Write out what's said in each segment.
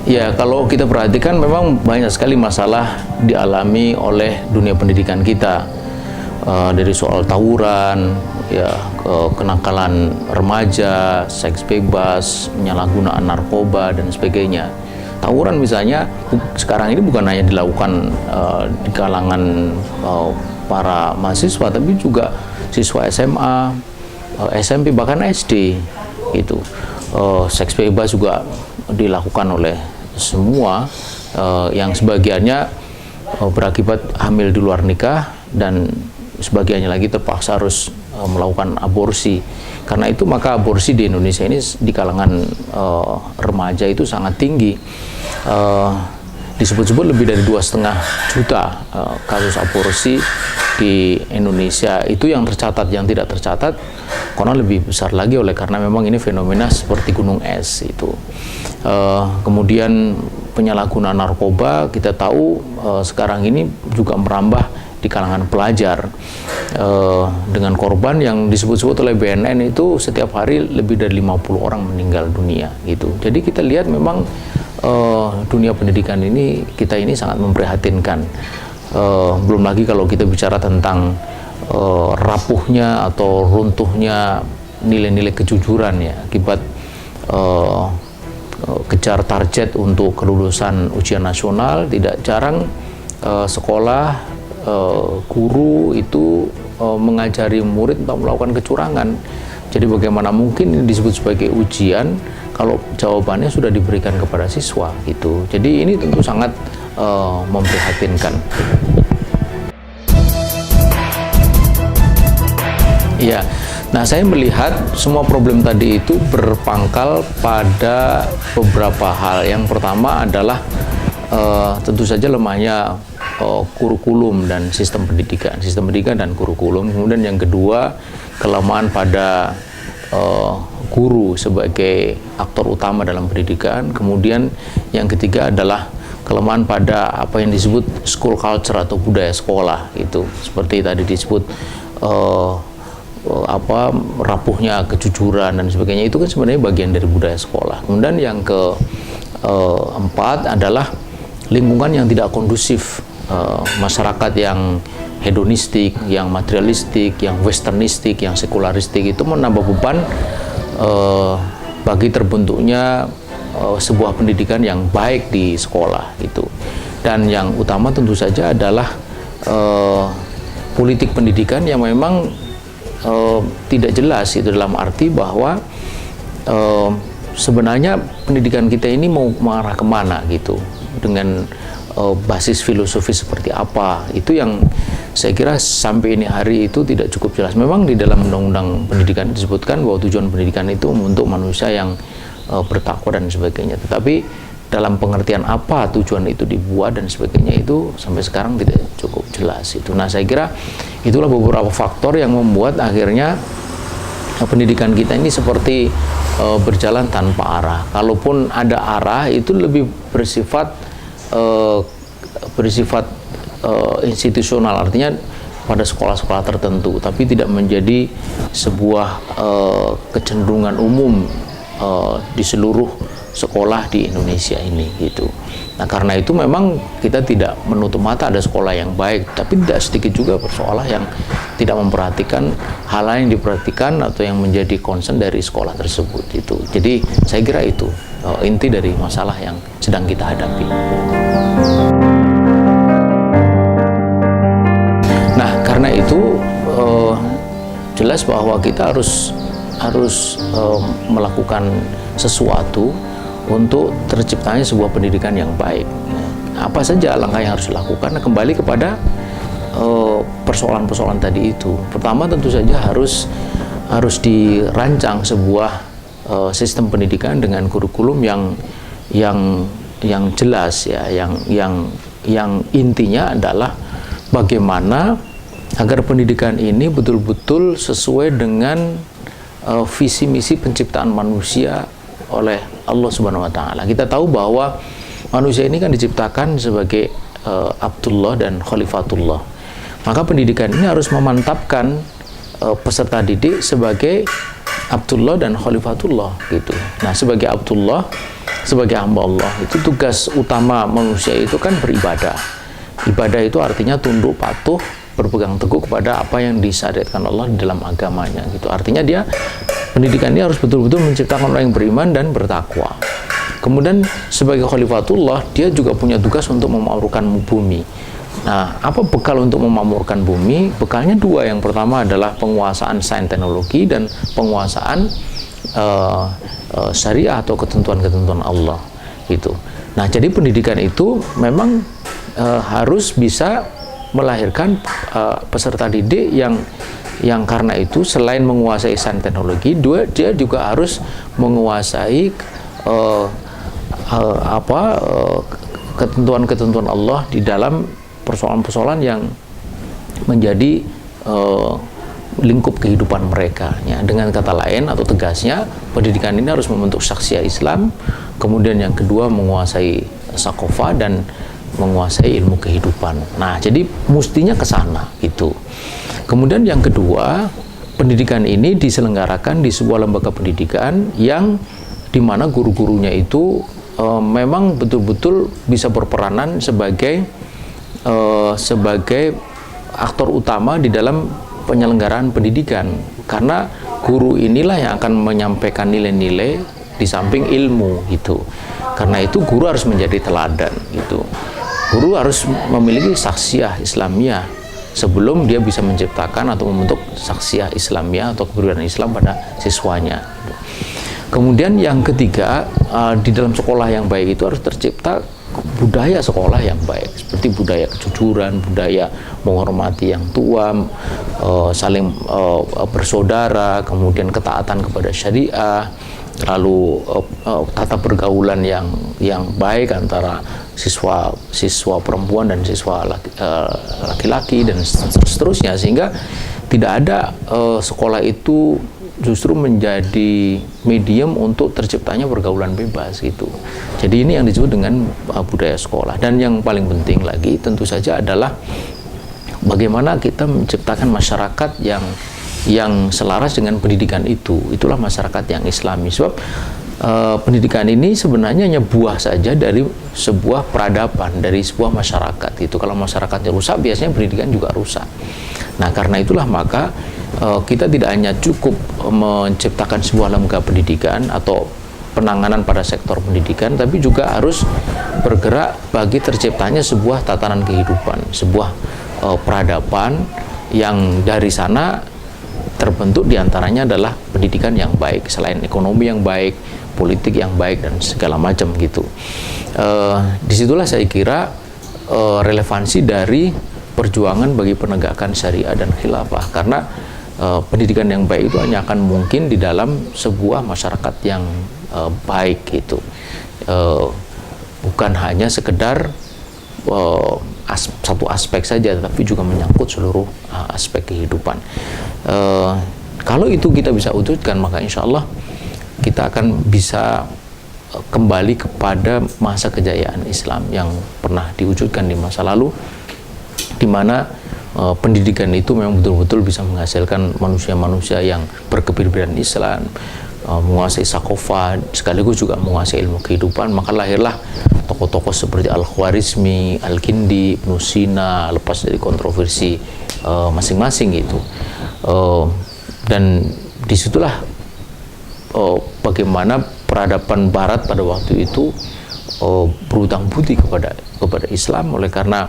Ya, kalau kita perhatikan memang banyak sekali masalah dialami oleh dunia pendidikan kita. Dari soal tawuran, ya, kenakalan remaja, seks bebas, penyalahgunaan narkoba dan sebagainya. Tawuran misalnya sekarang ini bukan hanya dilakukan di kalangan para mahasiswa, tapi juga siswa SMA, SMP, bahkan SD gitu. Seks bebas juga dilakukan oleh semua, yang sebagiannya berakibat hamil di luar nikah dan sebagiannya lagi terpaksa harus melakukan aborsi. Karena itu maka aborsi di Indonesia ini di kalangan remaja itu sangat tinggi. Disebut-sebut lebih dari 2,5 juta kasus aborsi di Indonesia. Itu yang tercatat. Yang tidak tercatat konon lebih besar lagi, oleh karena memang ini fenomena seperti gunung es itu. Kemudian penyalahgunaan narkoba kita tahu sekarang ini juga merambah di kalangan pelajar, dengan korban yang disebut-sebut oleh BNN itu setiap hari lebih dari 50 orang meninggal dunia gitu. Jadi kita lihat memang dunia pendidikan ini sangat memprihatinkan. Belum lagi kalau kita bicara tentang rapuhnya atau runtuhnya nilai-nilai kejujuran ya, akibat kejar target untuk kelulusan ujian nasional. Tidak jarang sekolah, guru itu mengajari murid untuk melakukan kecurangan. Jadi bagaimana mungkin ini disebut sebagai ujian kalau jawabannya sudah diberikan kepada siswa gitu. Jadi ini tentu sangat memprihatinkan. Iya. Nah, saya melihat semua problem tadi itu berpangkal pada beberapa hal. Yang pertama adalah tentu saja lemahnya kurikulum dan sistem pendidikan dan kurikulum. Kemudian yang kedua, kelemahan pada guru sebagai aktor utama dalam pendidikan. Kemudian yang ketiga adalah kelemahan pada apa yang disebut school culture atau budaya sekolah itu. Seperti tadi disebut rapuhnya kejujuran dan sebagainya, itu kan sebenarnya bagian dari budaya sekolah. Kemudian yang keempat adalah lingkungan yang tidak kondusif, masyarakat yang hedonistik, yang materialistik, yang westernistik, yang sekularistik, itu menambah beban bagi terbentuknya sebuah pendidikan yang baik di sekolah itu. Dan yang utama tentu saja adalah politik pendidikan yang memang tidak jelas, itu dalam arti bahwa sebenarnya pendidikan kita ini mau mengarah kemana gitu, dengan basis filosofis seperti apa. Itu yang saya kira sampai ini hari itu tidak cukup jelas. Memang di dalam undang-undang pendidikan disebutkan bahwa tujuan pendidikan itu untuk manusia yang bertakwa dan sebagainya, tetapi dalam pengertian apa tujuan itu dibuat dan sebagainya itu sampai sekarang tidak cukup jelas itu. Nah, saya kira itulah beberapa faktor yang membuat akhirnya pendidikan kita ini seperti berjalan tanpa arah. Kalaupun ada arah, itu lebih bersifat institusional, artinya pada sekolah-sekolah tertentu, tapi tidak menjadi sebuah kecenderungan umum di seluruh sekolah di Indonesia ini gitu. Nah, karena itu memang kita tidak menutup mata ada sekolah yang baik, tapi tidak sedikit juga sekolah yang tidak memperhatikan hal lain yang diperhatikan atau yang menjadi concern dari sekolah tersebut itu. Jadi saya kira itu inti dari masalah yang sedang kita hadapi. Nah, karena itu jelas bahwa kita harus melakukan sesuatu untuk terciptanya sebuah pendidikan yang baik. Apa saja langkah yang harus dilakukan? Kembali kepada persoalan-persoalan tadi itu. Pertama, tentu saja harus dirancang sebuah sistem pendidikan dengan kurikulum yang jelas ya, yang intinya adalah bagaimana agar pendidikan ini betul-betul sesuai dengan visi misi penciptaan manusia oleh Allah Subhanahu wa Ta'ala. Kita tahu bahwa manusia ini kan diciptakan sebagai Abdullah dan Khalifatullah. Maka pendidikan ini harus memantapkan peserta didik sebagai Abdullah dan Khalifatullah gitu. Nah, sebagai Abdullah, sebagai hamba Allah, itu tugas utama manusia itu kan beribadah. Ibadah itu artinya tunduk patuh, berpegang teguh kepada apa yang disyariatkan Allah di dalam agamanya gitu. Artinya dia pendidikan ini harus betul-betul menciptakan orang yang beriman dan bertakwa. Kemudian sebagai Khalifatullah, dia juga punya tugas untuk memakmurkan bumi. Nah, apa bekal untuk memakmurkan bumi? Bekalnya dua. Yang pertama adalah penguasaan sains teknologi dan penguasaan syariah atau ketentuan-ketentuan Allah gitu. Nah, jadi pendidikan itu memang harus bisa melahirkan peserta didik yang karena itu selain menguasai sains teknologi, dia juga harus menguasai ketentuan-ketentuan Allah di dalam persoalan-persoalan yang menjadi lingkup kehidupan mereka ya. Dengan kata lain atau tegasnya, pendidikan ini harus membentuk syakhsiah Islam, kemudian yang kedua menguasai sakofa dan menguasai ilmu kehidupan. Nah, jadi mestinya ke sana gitu. Kemudian yang kedua, pendidikan ini diselenggarakan di sebuah lembaga pendidikan yang dimana guru-gurunya itu memang betul-betul bisa berperanan sebagai aktor utama di dalam penyelenggaraan pendidikan, karena guru inilah yang akan menyampaikan nilai-nilai di samping ilmu gitu. Karena itu guru harus menjadi teladan gitu. Guru harus memiliki syakhsiah Islamiyah sebelum dia bisa menciptakan atau membentuk syakhsiah Islamiyah atau kepribadian Islam pada siswanya. Kemudian yang ketiga, di dalam sekolah yang baik itu harus tercipta budaya sekolah yang baik, seperti budaya kejujuran, budaya menghormati yang tua, saling bersaudara, kemudian ketaatan kepada syariah, lalu tata pergaulan yang baik antara siswa perempuan dan siswa laki-laki dan seterusnya, sehingga tidak ada sekolah itu justru menjadi medium untuk terciptanya pergaulan bebas gitu. Jadi ini yang disebut dengan budaya sekolah. Dan yang paling penting lagi tentu saja adalah bagaimana kita menciptakan masyarakat yang selaras dengan pendidikan itu. Itulah masyarakat yang Islami. Sebab pendidikan ini sebenarnya hanya buah saja dari sebuah peradaban, dari sebuah masyarakat. Itu kalau masyarakatnya rusak, biasanya pendidikan juga rusak. Nah, karena itulah maka kita tidak hanya cukup menciptakan sebuah lembaga pendidikan atau penanganan pada sektor pendidikan, tapi juga harus bergerak bagi terciptanya sebuah tatanan kehidupan, sebuah peradaban yang dari sana terbentuk diantaranya adalah pendidikan yang baik, selain ekonomi yang baik, politik yang baik, dan segala macam gitu. Disitulah saya kira relevansi dari perjuangan bagi penegakan syariah dan khilafah, karena pendidikan yang baik itu hanya akan mungkin di dalam sebuah masyarakat yang baik gitu. Bukan hanya sekedar satu aspek saja, tapi juga menyangkut seluruh aspek kehidupan. Kalau itu kita bisa wujudkan, maka insya Allah kita akan bisa kembali kepada masa kejayaan Islam yang pernah diwujudkan di masa lalu, di mana pendidikan itu memang betul-betul bisa menghasilkan manusia-manusia yang berkepribadian Islam, menguasai sakofa, sekaligus juga menguasai ilmu kehidupan. Maka lahirlah tokoh-tokoh seperti Al-Khwarizmi, Al-Kindi, Ibnu Sina, lepas dari kontroversi masing-masing gitu. Dan disitulah bagaimana peradaban Barat pada waktu itu berhutang budi kepada Islam, oleh karena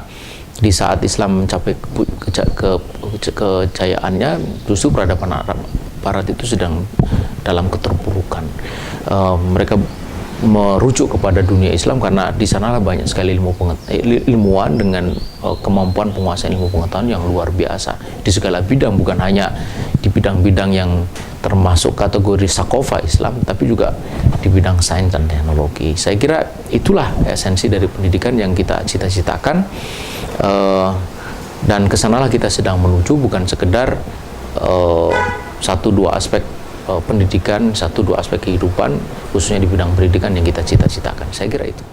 di saat Islam mencapai kejayaannya, justru peradaban Arab Barat itu sedang dalam keterpurukan. Mereka merujuk kepada dunia Islam karena di sanalah banyak sekali ilmuwan dengan kemampuan penguasaan ilmu pengetahuan yang luar biasa di segala bidang, bukan hanya di bidang-bidang yang termasuk kategori sakofa Islam, tapi juga di bidang sains dan teknologi. Saya kira itulah esensi dari pendidikan yang kita cita-citakan, dan kesanalah kita sedang menuju, bukan sekedar satu dua aspek pendidikan, satu dua aspek kehidupan, khususnya di bidang pendidikan yang kita cita-citakan. Saya kira itu.